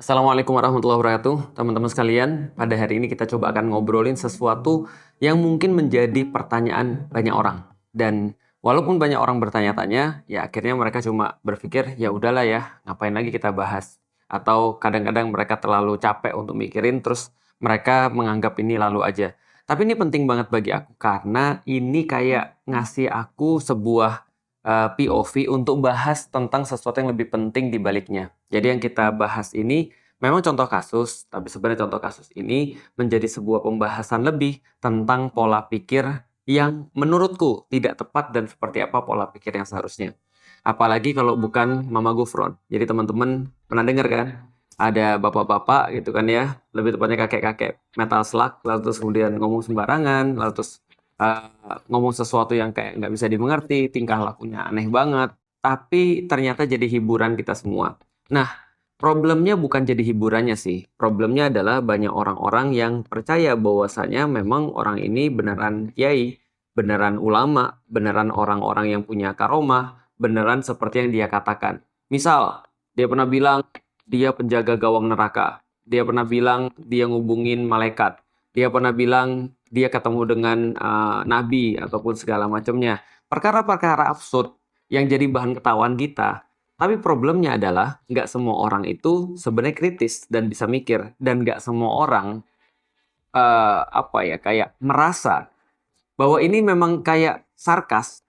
Assalamualaikum warahmatullahi wabarakatuh, teman-teman sekalian. Pada hari ini kita coba akan ngobrolin sesuatu yang mungkin menjadi pertanyaan banyak orang. Dan walaupun banyak orang bertanya-tanya, ya akhirnya mereka cuma berpikir, ya udahlah ya, ngapain lagi kita bahas. Atau kadang-kadang mereka terlalu capek untuk mikirin, terus mereka menganggap ini lalu aja. Tapi ini penting banget bagi aku, karena ini kayak ngasih aku sebuah POV untuk bahas tentang sesuatu yang lebih penting di baliknya. Jadi yang kita bahas ini memang contoh kasus, tapi sebenarnya contoh kasus ini menjadi sebuah pembahasan lebih tentang pola pikir yang menurutku tidak tepat dan seperti apa pola pikir yang seharusnya. Apalagi kalau bukan Mama Gufron. Jadi teman-teman pernah dengar kan? Ada bapak-bapak gitu kan ya, lebih tepatnya kakek-kakek metal slug, lalu terus kemudian ngomong sembarangan, lalu terus ngomong sesuatu yang kayak nggak bisa dimengerti, tingkah lakunya aneh banget, tapi ternyata jadi hiburan kita semua. Nah, problemnya bukan jadi hiburannya sih. Problemnya adalah banyak orang-orang yang percaya bahwasanya memang orang ini beneran kiai, beneran ulama, beneran orang-orang yang punya karomah, beneran seperti yang dia katakan. Misal, dia pernah bilang dia penjaga gawang neraka. Dia pernah bilang dia ngubungin malaikat. Dia pernah bilang dia ketemu dengan nabi ataupun segala macamnya. Perkara-perkara absurd yang jadi bahan ketawaan kita. Tapi problemnya adalah nggak semua orang itu sebenarnya kritis dan bisa mikir, dan nggak semua orang apa ya kayak merasa bahwa ini memang kayak sarkas.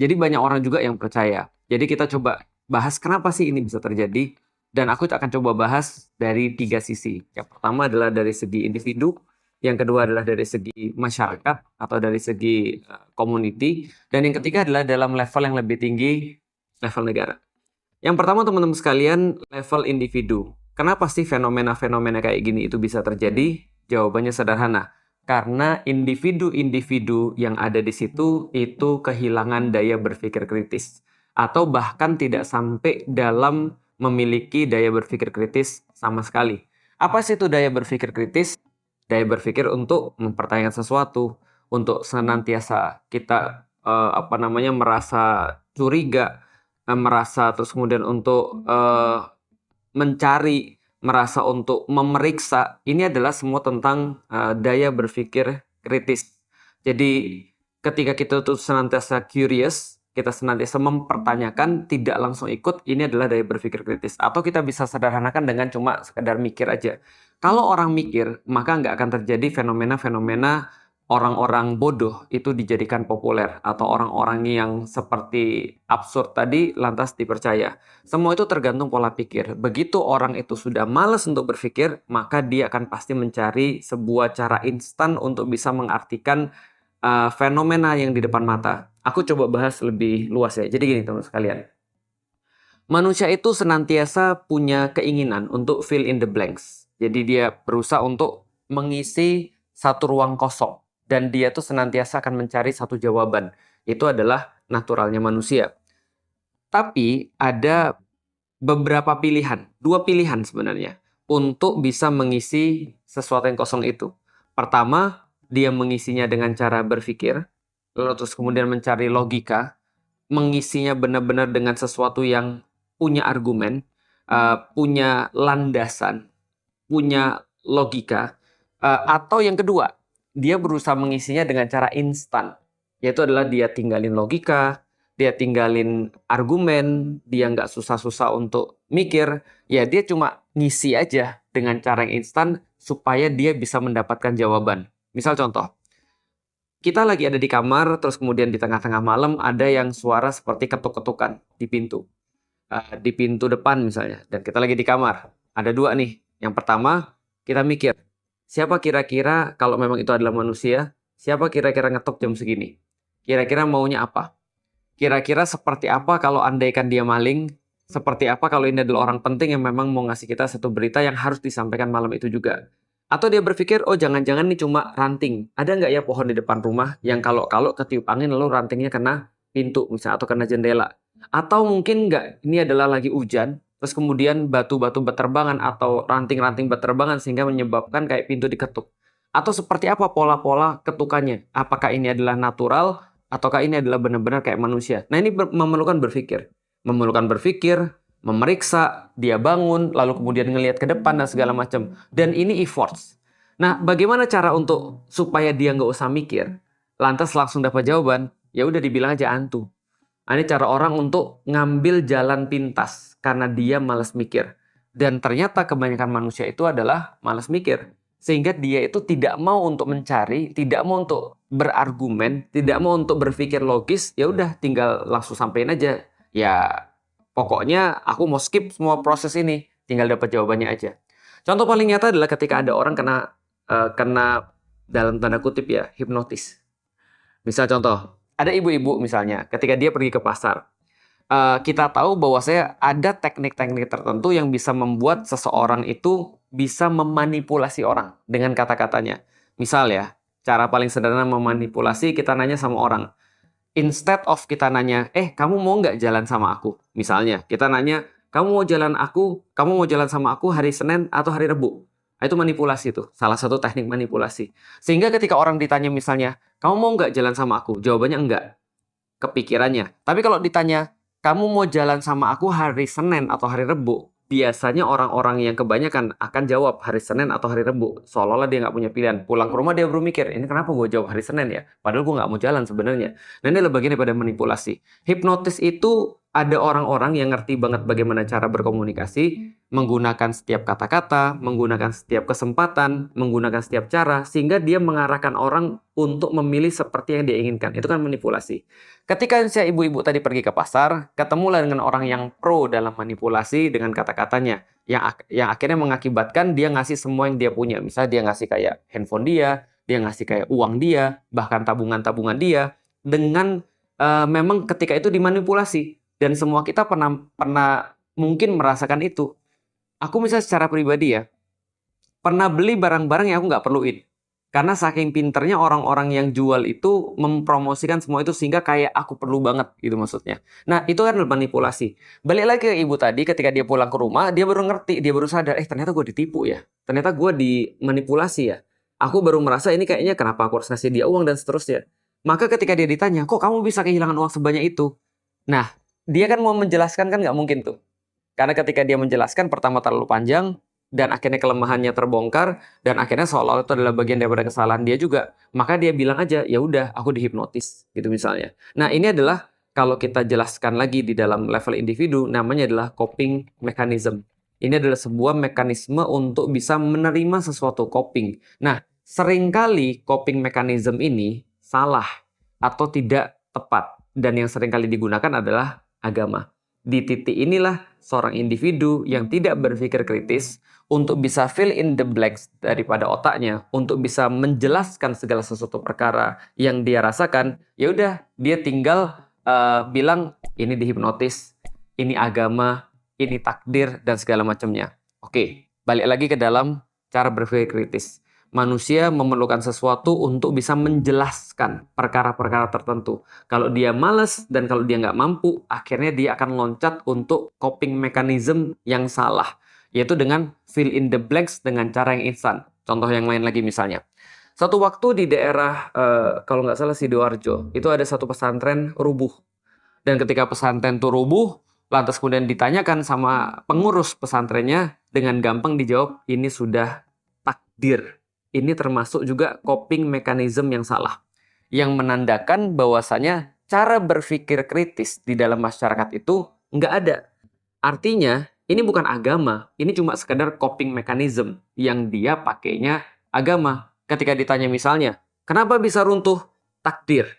Jadi banyak orang juga yang percaya. Jadi kita coba bahas kenapa sih ini bisa terjadi, dan aku akan coba bahas dari tiga sisi. Yang pertama adalah dari segi individu, yang kedua adalah dari segi masyarakat atau dari segi community, dan yang ketiga adalah dalam level yang lebih tinggi, level negara. Yang pertama teman-teman sekalian, level individu. Kenapa sih fenomena-fenomena kayak gini itu bisa terjadi? Jawabannya sederhana. Karena individu-individu yang ada di situ itu kehilangan daya berpikir kritis. Atau bahkan tidak sampai dalam memiliki daya berpikir kritis sama sekali. Apa sih itu daya berpikir kritis? Daya berpikir untuk mempertanyakan sesuatu, untuk senantiasa kita merasa curiga, merasa terus kemudian untuk mencari, merasa untuk memeriksa. Ini adalah semua tentang daya berpikir kritis. Jadi ketika kita tuh senantiasa curious, kita senantiasa mempertanyakan, tidak langsung ikut, ini adalah daya berpikir kritis. Atau kita bisa sederhanakan dengan cuma sekedar mikir aja. Kalau orang mikir, maka nggak akan terjadi fenomena-fenomena orang-orang bodoh itu dijadikan populer, atau orang-orang yang seperti absurd tadi lantas dipercaya. Semua itu tergantung pola pikir. Begitu orang itu sudah malas untuk berpikir, maka dia akan pasti mencari sebuah cara instan untuk bisa mengartikan fenomena yang di depan mata. Aku coba bahas lebih luas ya. Jadi gini teman sekalian. Manusia itu senantiasa punya keinginan untuk fill in the blanks. Jadi dia berusaha untuk mengisi satu ruang kosong. Dan dia tuh senantiasa akan mencari satu jawaban. Itu adalah naturalnya manusia. Tapi ada beberapa pilihan, dua pilihan sebenarnya, untuk bisa mengisi sesuatu yang kosong itu. Pertama, dia mengisinya dengan cara berpikir, lalu terus kemudian mencari logika, mengisinya benar-benar dengan sesuatu yang punya argumen, punya landasan, punya logika, atau yang kedua, dia berusaha mengisinya dengan cara instan, yaitu adalah dia tinggalin logika, dia tinggalin argumen, dia nggak susah-susah untuk mikir, ya dia cuma ngisi aja dengan cara yang instan supaya dia bisa mendapatkan jawaban. Misal contoh, kita lagi ada di kamar, terus kemudian di tengah-tengah malam ada yang suara seperti ketuk-ketukan di pintu. Di pintu depan misalnya, dan kita lagi di kamar. Ada dua nih. Yang pertama, kita mikir, siapa kira-kira kalau memang itu adalah manusia, siapa kira-kira ngetuk jam segini? Kira-kira maunya apa? Kira-kira seperti apa kalau andaikan dia maling? Seperti apa kalau ini adalah orang penting yang memang mau ngasih kita satu berita yang harus disampaikan malam itu juga? Atau dia berpikir, oh jangan-jangan ini cuma ranting. Ada nggak ya pohon di depan rumah yang kalau ketiup angin lalu rantingnya kena pintu misalnya atau kena jendela? Atau mungkin nggak, ini adalah lagi hujan, terus kemudian batu-batu berterbangan atau ranting-ranting berterbangan sehingga menyebabkan kayak pintu diketuk. Atau seperti apa pola-pola ketukannya? Apakah ini adalah natural ataukah ini adalah benar-benar kayak manusia? Nah ini memerlukan berpikir. Memerlukan berpikir, memeriksa, dia bangun, lalu kemudian ngelihat ke depan dan segala macam. Dan ini efforts. Nah, bagaimana cara untuk supaya dia nggak usah mikir, lantas langsung dapat jawaban? Ya udah dibilang aja antu. Ini cara orang untuk ngambil jalan pintas karena dia malas mikir. Dan ternyata kebanyakan manusia itu adalah malas mikir. Sehingga dia itu tidak mau untuk mencari, tidak mau untuk berargumen, tidak mau untuk berpikir logis, ya udah tinggal langsung sampein aja. Ya pokoknya aku mau skip semua proses ini, tinggal dapat jawabannya aja. Contoh paling nyata adalah ketika ada orang kena dalam tanda kutip ya, hipnotis. Misal contoh, ada ibu-ibu misalnya, ketika dia pergi ke pasar, kita tahu bahwa saya ada teknik-teknik tertentu yang bisa membuat seseorang itu bisa memanipulasi orang dengan kata-katanya. Misal ya, cara paling sederhana memanipulasi, kita nanya sama orang. Instead of kita nanya, kamu mau nggak jalan sama aku? Misalnya, kita nanya, kamu mau jalan sama aku hari Senin atau hari Rebu? Nah, itu manipulasi tuh, salah satu teknik manipulasi. Sehingga ketika orang ditanya misalnya, kamu mau nggak jalan sama aku? Jawabannya enggak, kepikirannya. Tapi kalau ditanya, kamu mau jalan sama aku hari Senin atau hari Rebu? Biasanya orang-orang yang kebanyakan akan jawab hari Senin atau hari Rebu. Seolah-olah dia nggak punya pilihan. Pulang ke rumah dia baru mikir, ini kenapa gue jawab hari Senin ya? Padahal gue nggak mau jalan sebenarnya. Nah, ini adalah bagian daripada manipulasi. Hipnotis itu ada orang-orang yang ngerti banget bagaimana cara berkomunikasi, menggunakan setiap kata-kata, menggunakan setiap kesempatan, menggunakan setiap cara, sehingga dia mengarahkan orang untuk memilih seperti yang dia inginkan. Itu kan manipulasi. Ketika si ibu-ibu tadi pergi ke pasar, ketemulah dengan orang yang pro dalam manipulasi dengan kata-katanya, yang akhirnya mengakibatkan dia ngasih semua yang dia punya. Misalnya dia ngasih kayak handphone dia ngasih kayak uang dia, bahkan tabungan-tabungan dia, dengan memang ketika itu dimanipulasi. Dan semua kita pernah mungkin merasakan itu. Aku misalnya secara pribadi ya, pernah beli barang-barang yang aku nggak perluin. Karena saking pinternya orang-orang yang jual itu mempromosikan semua itu sehingga kayak aku perlu banget gitu maksudnya. Nah, itu kan manipulasi. Balik lagi ke ibu tadi, ketika dia pulang ke rumah, dia baru ngerti, dia baru sadar, ternyata gue ditipu ya. Ternyata gue dimanipulasi ya. Aku baru merasa ini kayaknya kenapa aku harus ngasih dia uang dan seterusnya. Maka ketika dia ditanya, kok kamu bisa kehilangan uang sebanyak itu? Nah, dia kan mau menjelaskan kan nggak mungkin tuh. Karena ketika dia menjelaskan pertama terlalu panjang, dan akhirnya kelemahannya terbongkar, dan akhirnya seolah-olah itu adalah bagian daripada kesalahan dia juga, maka dia bilang aja, ya udah aku dihipnotis gitu misalnya. Nah, ini adalah kalau kita jelaskan lagi di dalam level individu, namanya adalah coping mechanism. Ini adalah sebuah mekanisme untuk bisa menerima sesuatu coping. Nah, seringkali coping mechanism ini salah atau tidak tepat, dan yang seringkali digunakan adalah agama. Di titik inilah seorang individu yang tidak berpikir kritis untuk bisa fill in the blanks daripada otaknya, untuk bisa menjelaskan segala sesuatu perkara yang dia rasakan, ya udah dia tinggal bilang ini dihipnotis, ini agama, ini takdir dan segala macamnya. Oke, balik lagi ke dalam cara berpikir kritis. Manusia memerlukan sesuatu untuk bisa menjelaskan perkara-perkara tertentu. Kalau dia malas dan kalau dia nggak mampu, akhirnya dia akan loncat untuk coping mechanism yang salah, yaitu dengan fill in the blanks dengan cara yang instan. Contoh yang lain lagi misalnya. Satu waktu di daerah, kalau nggak salah Sidoarjo, itu ada satu pesantren rubuh. Dan ketika pesantren itu rubuh, lantas kemudian ditanyakan sama pengurus pesantrennya, dengan gampang dijawab, ini sudah takdir. Ini termasuk juga coping mechanism yang salah. Yang menandakan bahwasanya cara berpikir kritis di dalam masyarakat itu nggak ada. Artinya, ini bukan agama, ini cuma sekedar coping mechanism yang dia pakainya agama. Ketika ditanya misalnya, kenapa bisa runtuh? Takdir.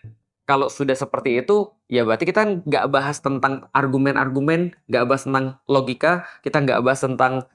Kalau sudah seperti itu, ya berarti kita nggak bahas tentang argumen-argumen, nggak bahas tentang logika, kita nggak bahas tentang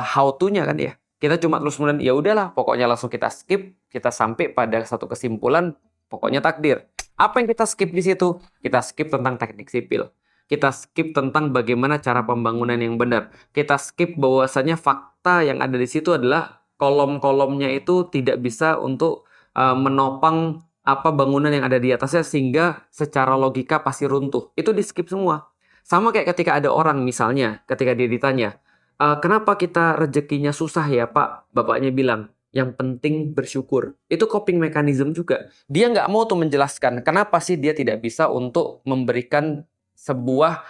how to-nya kan ya. Kita cuma terus kemudian, ya udahlah, pokoknya langsung kita skip, kita sampai pada satu kesimpulan, pokoknya takdir. Apa yang kita skip di situ? Kita skip tentang teknik sipil. Kita skip tentang bagaimana cara pembangunan yang benar. Kita skip bahwasanya fakta yang ada di situ adalah kolom-kolomnya itu tidak bisa untuk menopang apa bangunan yang ada di atasnya sehingga secara logika pasti runtuh. Itu di skip semua. Sama kayak ketika ada orang misalnya, ketika dia ditanya, kenapa kita rezekinya susah ya Pak? Bapaknya bilang, yang penting bersyukur. Itu coping mechanism juga. Dia nggak mau tuh menjelaskan kenapa sih dia tidak bisa untuk memberikan sebuah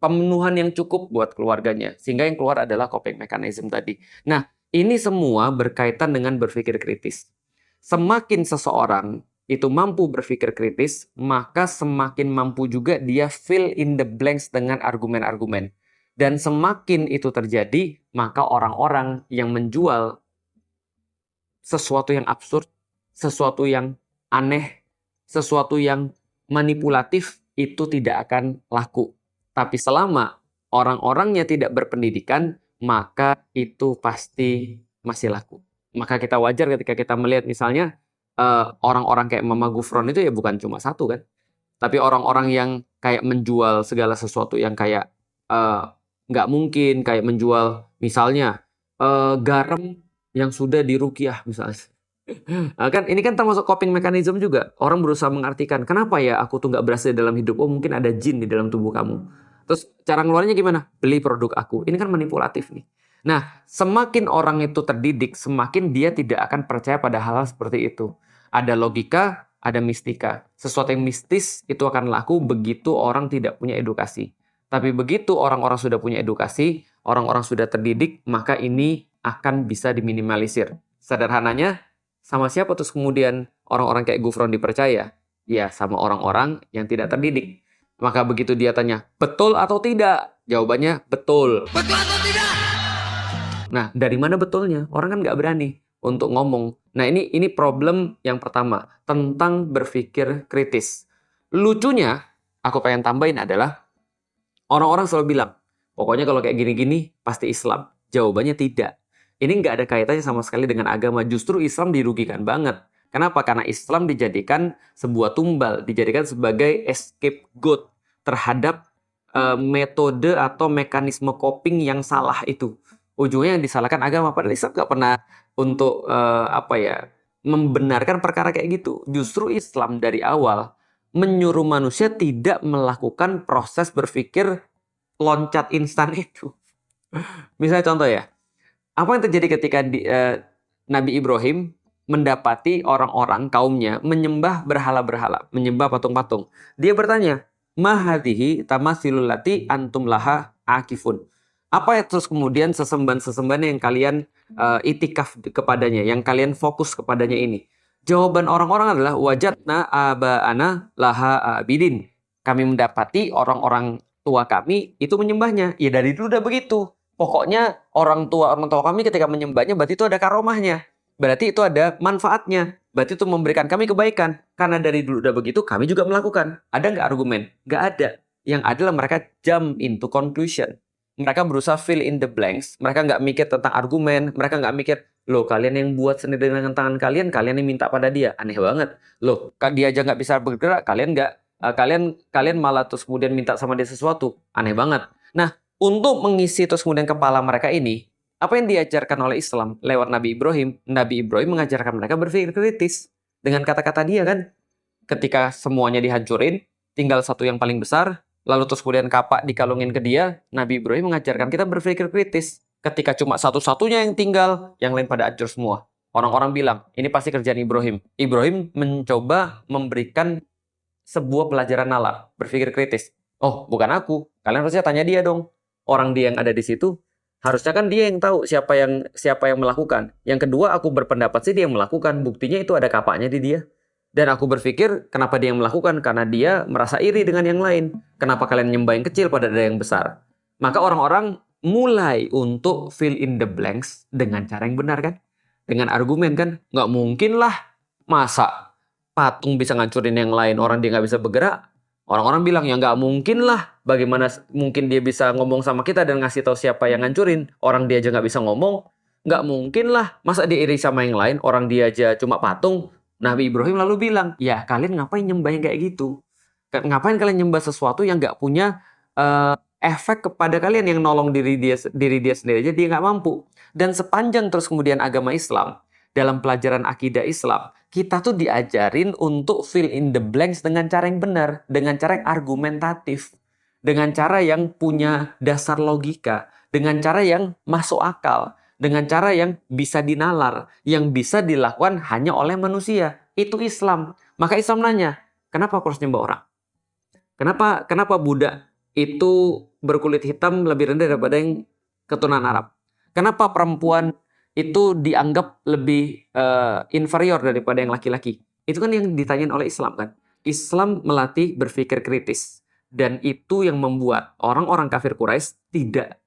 pemenuhan yang cukup buat keluarganya. Sehingga yang keluar adalah coping mechanism tadi. Nah, ini semua berkaitan dengan berpikir kritis. Semakin seseorang itu mampu berpikir kritis, maka semakin mampu juga dia fill in the blanks dengan argumen-argumen. Dan semakin itu terjadi, maka orang-orang yang menjual sesuatu yang absurd, sesuatu yang aneh, sesuatu yang manipulatif, itu tidak akan laku. Tapi selama orang-orangnya tidak berpendidikan, maka itu pasti masih laku. Maka kita wajar ketika kita melihat misalnya orang-orang kayak Mama Gufron itu ya bukan cuma satu kan. Tapi orang-orang yang kayak menjual segala sesuatu yang kayak nggak mungkin, kayak menjual misalnya garam yang sudah diruqyah misalnya. Nah, kan ini kan termasuk coping mechanism juga. Orang berusaha mengartikan, kenapa ya aku tuh nggak berhasil dalam hidup? Oh mungkin ada jin di dalam tubuh kamu. Terus cara ngeluarnya gimana? Beli produk aku. Ini kan manipulatif nih. Nah, semakin orang itu terdidik, semakin dia tidak akan percaya pada hal-hal seperti itu. Ada logika, ada mistika. Sesuatu yang mistis itu akan laku begitu orang tidak punya edukasi. Tapi begitu orang-orang sudah punya edukasi, orang-orang sudah terdidik, maka ini akan bisa diminimalisir. Sederhananya, sama siapa terus kemudian orang-orang kayak Gufron dipercaya? Ya, sama orang-orang yang tidak terdidik. Maka begitu dia tanya, betul atau tidak? Jawabannya, betul. Betul atau tidak? Nah, dari mana betulnya? Orang kan nggak berani untuk ngomong. Nah, ini problem yang pertama, tentang berpikir kritis. Lucunya, aku pengen tambahin adalah, orang-orang selalu bilang, pokoknya kalau kayak gini-gini, pasti Islam. Jawabannya tidak. Ini nggak ada kaitannya sama sekali dengan agama. Justru Islam dirugikan banget. Kenapa? Karena Islam dijadikan sebuah tumbal, dijadikan sebagai scapegoat terhadap metode atau mekanisme coping yang salah itu. Ujungnya yang disalahkan agama. Padahal Islam nggak pernah untuk membenarkan perkara kayak gitu. Justru Islam dari awal menyuruh manusia tidak melakukan proses berpikir loncat instan itu. Misalnya contoh ya, apa yang terjadi ketika Nabi Ibrahim mendapati orang-orang kaumnya menyembah berhala-berhala, menyembah patung-patung. Dia bertanya, ma hadhihi tamasilul lati antum laha akifun. Apa ya terus kemudian sesembahan-sesembahan yang kalian itikaf kepadanya, yang kalian fokus kepadanya ini? Jawaban orang-orang adalah wajadna aba'ana laha abidin. Kami mendapati orang-orang tua kami itu menyembahnya. Ya dari dulu udah begitu. Pokoknya orang tua kami ketika menyembahnya berarti itu ada karomahnya. Berarti itu ada manfaatnya. Berarti itu memberikan kami kebaikan. Karena dari dulu udah begitu, kami juga melakukan. Ada nggak argumen? Nggak ada. Yang adalah mereka jump into conclusion. Mereka berusaha fill in the blanks. Mereka nggak mikir tentang argumen. Mereka nggak mikir, loh kalian yang buat sendiri dengan tangan kalian yang minta pada dia. Aneh banget. Loh, dia aja nggak bisa bergerak, kalian nggak. Kalian malah terus kemudian minta sama dia sesuatu. Aneh banget. Nah, untuk mengisi terus kemudian kepala mereka ini, apa yang diajarkan oleh Islam lewat Nabi Ibrahim? Nabi Ibrahim mengajarkan mereka berpikir kritis. Dengan kata-kata dia kan, ketika semuanya dihancurin, tinggal satu yang paling besar, lalu terus kemudian kapak dikalungin ke dia, Nabi Ibrahim mengajarkan kita berpikir kritis. Ketika cuma satu-satunya yang tinggal, yang lain pada hancur semua. Orang-orang bilang, ini pasti kerjaan Ibrahim. Ibrahim mencoba memberikan sebuah pelajaran nalar, berpikir kritis. Oh, bukan aku. Kalian harusnya tanya dia dong. Orang dia yang ada di situ, harusnya kan dia yang tahu siapa yang melakukan. Yang kedua, aku berpendapat sih dia yang melakukan. Buktinya itu ada kapaknya di dia. Dan aku berpikir, kenapa dia yang melakukan? Karena dia merasa iri dengan yang lain. Kenapa kalian nyembah yang kecil pada ada yang besar? Maka orang-orang mulai untuk fill in the blanks dengan cara yang benar kan? Dengan argumen kan? Nggak mungkin lah. Masa patung bisa ngancurin yang lain, orang dia nggak bisa bergerak? Orang-orang bilang, ya nggak mungkin lah. Bagaimana mungkin dia bisa ngomong sama kita dan ngasih tahu siapa yang ngancurin? Orang dia aja nggak bisa ngomong. Nggak mungkin lah. Masa dia iri sama yang lain? Orang dia aja cuma patung. Nabi Ibrahim lalu bilang, ya kalian ngapain nyembah yang kayak gitu? Ngapain kalian nyembah sesuatu yang nggak punya efek kepada kalian, yang nolong diri dia sendiri aja dia nggak mampu. Dan sepanjang terus kemudian agama Islam, dalam pelajaran akidah Islam, kita tuh diajarin untuk fill in the blanks dengan cara yang benar, dengan cara yang argumentatif, dengan cara yang punya dasar logika, dengan cara yang masuk akal, dengan cara yang bisa dinalar, yang bisa dilakukan hanya oleh manusia. Itu Islam. Maka Islam nanya, kenapa aku harus nyembah orang? Kenapa Buddha itu berkulit hitam lebih rendah daripada yang keturunan Arab. Kenapa perempuan itu dianggap lebih inferior daripada yang laki-laki? Itu kan yang ditanyain oleh Islam kan. Islam melatih berpikir kritis. Dan itu yang membuat orang-orang kafir Quraisy tidak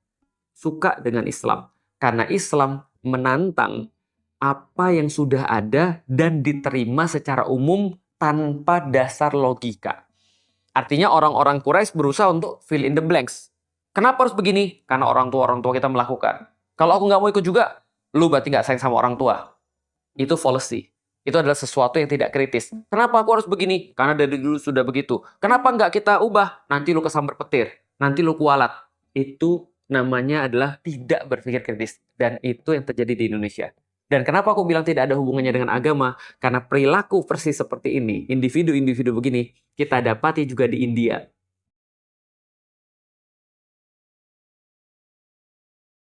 suka dengan Islam. Karena Islam menantang apa yang sudah ada dan diterima secara umum tanpa dasar logika. Artinya orang-orang Quraisy berusaha untuk fill in the blanks. Kenapa harus begini? Karena orang tua kita melakukan. Kalau aku nggak mau ikut juga, lu berarti nggak sayang sama orang tua. Itu fallacy. Itu adalah sesuatu yang tidak kritis. Kenapa aku harus begini? Karena dari dulu sudah begitu. Kenapa nggak kita ubah? Nanti lu kesambar petir. Nanti lu kualat. Itu namanya adalah tidak berpikir kritis. Dan itu yang terjadi di Indonesia. Dan kenapa aku bilang tidak ada hubungannya dengan agama? Karena perilaku persis seperti ini, individu-individu begini, kita dapati juga di India.